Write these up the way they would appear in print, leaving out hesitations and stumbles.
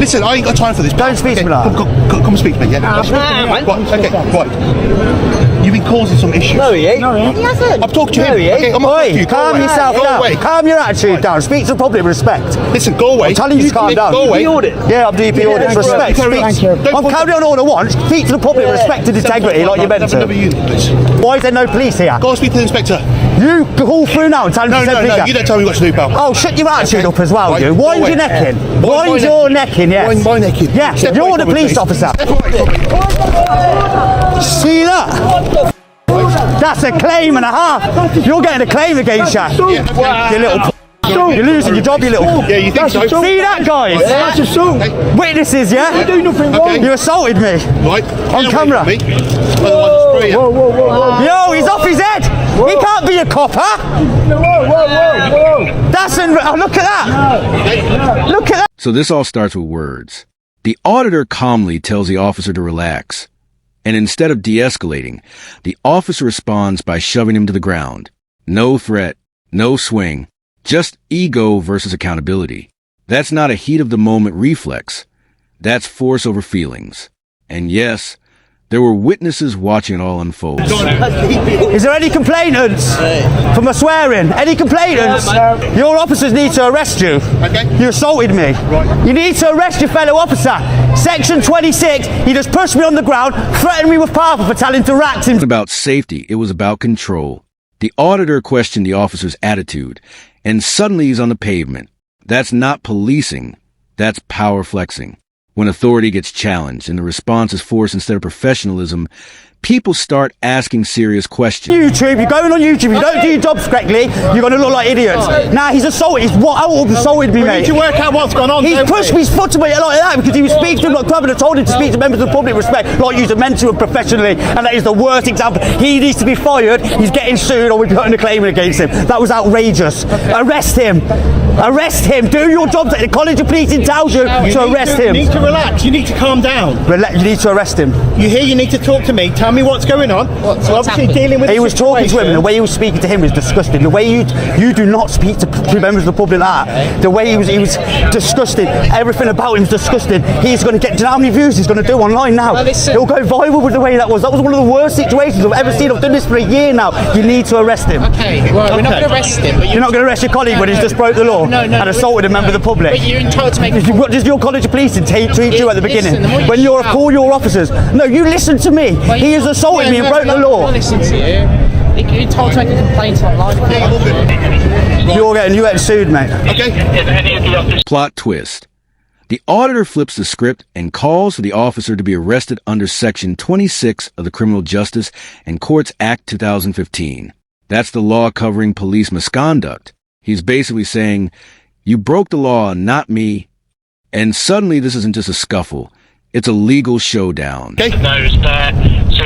Listen, I ain't got time for this. Don't speak to me like that. Come and speak to me, yeah? Right, okay, right. You've been causing some issues. No, he ain't. He hasn't. I'm talking to him. Okay, I'm not talking to you. Calm yourself down. Calm your attitude down. Speak to the public with respect. Listen, go away. I'm telling you to calm down. Go away. Yeah, I'm DP audit. Respect. I'm carrying on all I want. Speak to the public with respect and integrity like you're meant to. Why is there no police here? Go and speak to the inspector. You call through now and tell him to send No, you don't tell me what to do, pal. Oh, shut your attitude up as well, right, you. Wind your neck in. Wind your neck in, yes. Wind my neck in. Yeah, you're the police officer. See that? That's a claim and a half. You're getting a claim against you. You little you're losing your job, you little. Yeah, you think so? See that, guys? That's assault. Witnesses, yeah? You do nothing wrong. You assaulted me. Right. On camera. Whoa. Yo, he's off his head. He can't be a copper. Whoa. That's look at that. Look at that. So this all starts with words. The auditor calmly tells the officer to relax. And instead of de-escalating, the officer responds by shoving him to the ground. No threat, no swing, just ego versus accountability. That's not a heat-of-the-moment reflex. That's force over feelings. And yes, there were witnesses watching it all unfold. Is there any complainants from a swearing? Any complainants? Your officers need to arrest you. You assaulted me. You need to arrest your fellow officer. Section 26, he just pushed me on the ground, threatened me with power for telling to rack him. It wasn't about safety, it was about control. The auditor questioned the officer's attitude, and suddenly he's on the pavement. That's not policing, that's power flexing. When authority gets challenged and the response is force instead of professionalism, people start asking serious questions. YouTube, you're going on YouTube, you don't do your jobs correctly, you're going to look like idiots. Now he's assaulted, he's assaulted me, mate. We need to work out what's gone on. He's pushed me, his foot to me like that because he was speaking to him like club and I told him to speak to members of the public with respect like you're meant to and professionally, and that is the worst example. He needs to be fired, he's getting sued or we're putting a claim against him. That was outrageous. Arrest him. Arrest him. Do your job that the College of Policing tells you to arrest him. You need to relax, you need to calm down. You need to arrest him. You need to talk to me, tell me what's going on. So obviously dealing with he was talking to him and the way he was speaking to him was disgusting. The way you do not speak to members of the public like that. The way he was disgusting. Everything about him was disgusting. He's going to get, do you know how many views he's going to do online now? He'll go viral with the way that was. That was one of the worst situations I've ever seen. I've done this for a year now. You need to arrest him. Okay, well, we're not going to arrest him. But you're not going to arrest your colleague when he's just broke the law and assaulted a member of the public. But you're entitled to make. What does your College of Policing treat you at the beginning? When you're call your officers. No, you listen to me. He has assaulted me and broke the law. Listen to you. You're entitled to make a complaint online. You're getting sued, mate. Okay. Plot twist. The auditor flips the script and calls for the officer to be arrested under Section 26 of the Criminal Justice and Courts Act 2015. That's the law covering police misconduct. He's basically saying, you broke the law, not me. And suddenly this isn't just a scuffle. It's a legal showdown. Okay.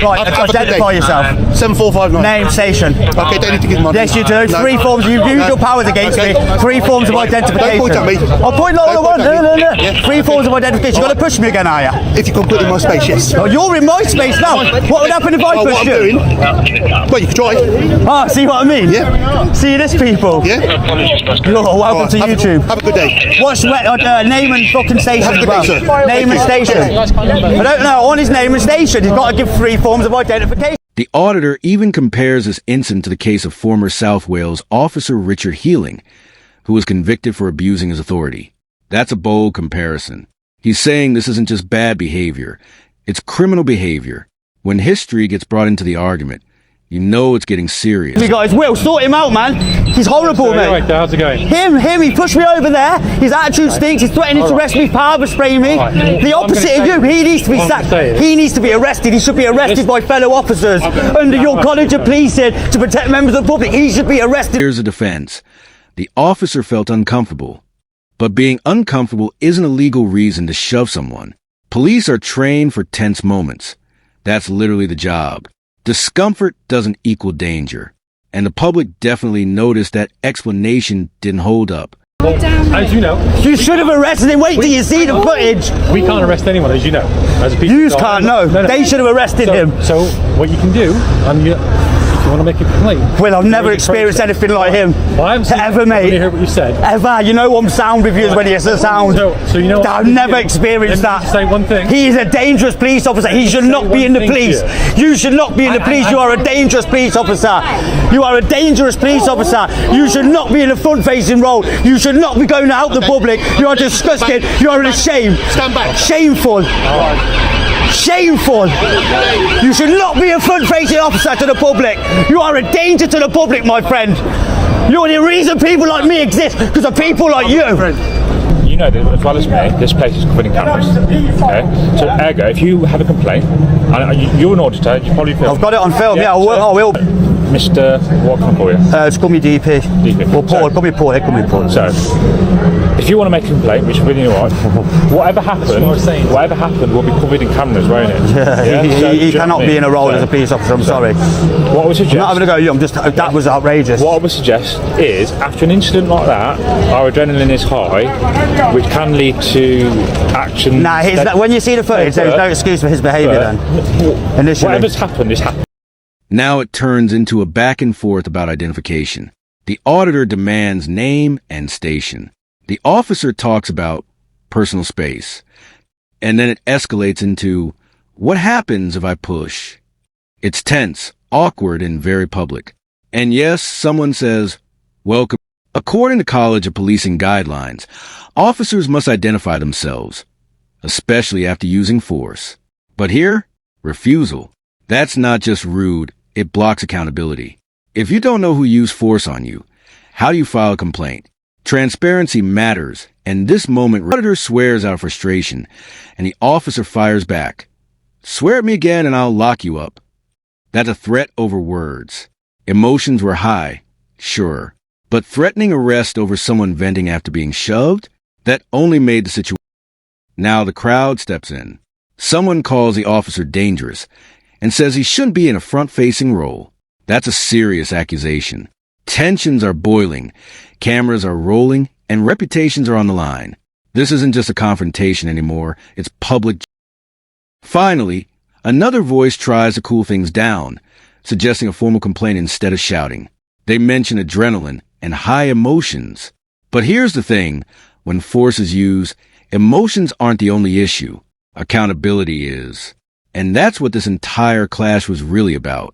Right, identify yourself. 7459. Name, station. Okay, don't need to give my Yes, you do. No. 3 forms. You've used your powers against me. 3 forms of identification. Don't point at me. I'll point like I want. No. Yeah. 3 forms of identification. You're going to push me again, are you? If you can put in my space, yes. Oh, you're in my space now. What would happen if I pushed you? Well, you can try. Ah, see what I mean? Yeah. See this, people? Yeah. You're welcome to YouTube. Have a good day. What's name and fucking station? Have a good day, sir. Name and station. I don't know. On his name and station, he's got to give 3 forms of identification. The auditor even compares this incident to the case of former South Wales officer Richard Healing, who was convicted for abusing his authority. That's a bold comparison. He's saying this isn't just bad behavior, it's criminal behavior. When history gets brought into the argument, you know it's getting serious. You guys will sort him out, man. He's horrible, mate. Right, how's it going? Him, he pushed me over there. His attitude stinks. He's threatening to arrest me, power spray me. The opposite of you. He needs to be sacked. He needs to be arrested. He should be arrested by fellow officers under your College of Policing to protect members of the public. He should be arrested. Here's a defense. The officer felt uncomfortable. But being uncomfortable isn't a legal reason to shove someone. Police are trained for tense moments. That's literally the job. Discomfort doesn't equal danger, and the public definitely noticed that explanation didn't hold up. Well, as you know, you should have arrested him. Wait till you see the footage. We can't arrest anyone, as you know. As a you can't know. They should have arrested him. So what you can do, you You want to make a complaint? Well, I've never experienced anything like him. Well, I haven't seen ever, it. I mate. hear what you said. Ever. You know I'm sound with you when you say sound. So you know what I've never experienced Let me that. say one thing. He is a dangerous police officer. He should not be in the police. You should not be in the police. You are a dangerous police officer. You are a dangerous police officer. You should not be in a front-facing role. You should not be going out to the public. You are disgusting. You are a shame. Stand back. Shameful. Shameful. You should not be a front-facing officer to the public. You are a danger to the public, my friend. You're the reason people like me exist, because of people like you. You know that as well as me, this place is covered in cameras. Okay? So, ergo, if you have a complaint, and you're an auditor, you probably feel. I've got it on film, yeah, I will. Mr. What can I call you? It's call me DP. DP. Or Paul, call me Paul, call me Paul. So, if you want to make a complaint, which really you are, whatever happened will be covered in cameras, won't it? Yeah, he cannot be in a role as a police officer, I'm sorry. What I would suggest... I'm not having a go at you, that was outrageous. What I would suggest is, after an incident like that, our adrenaline is high, which can lead to action... Nah, when you see the footage, there's no excuse for his behaviour then. Initially. Whatever's happened is happened. Now it turns into a back and forth about identification. The auditor demands name and station. The officer talks about personal space. And then it escalates into, what happens if I push? It's tense, awkward, and very public. And yes, someone says, welcome. According to College of Policing guidelines, officers must identify themselves, especially after using force. But here, refusal. That's not just rude. It blocks accountability. If you don't know who used force on you, how do you file a complaint? Transparency matters, and this moment, the auditor swears out of frustration, and the officer fires back. Swear at me again and I'll lock you up. That's a threat over words. Emotions were high, sure, but threatening arrest over someone venting after being shoved? That only made the situation. Now the crowd steps in. Someone calls the officer dangerous, and says he shouldn't be in a front-facing role. That's a serious accusation. Tensions are boiling, cameras are rolling, and reputations are on the line. This isn't just a confrontation anymore, it's public. Finally, another voice tries to cool things down, suggesting a formal complaint instead of shouting. They mention adrenaline and high emotions. But here's the thing, when force is used, emotions aren't the only issue. Accountability is. And that's what this entire clash was really about.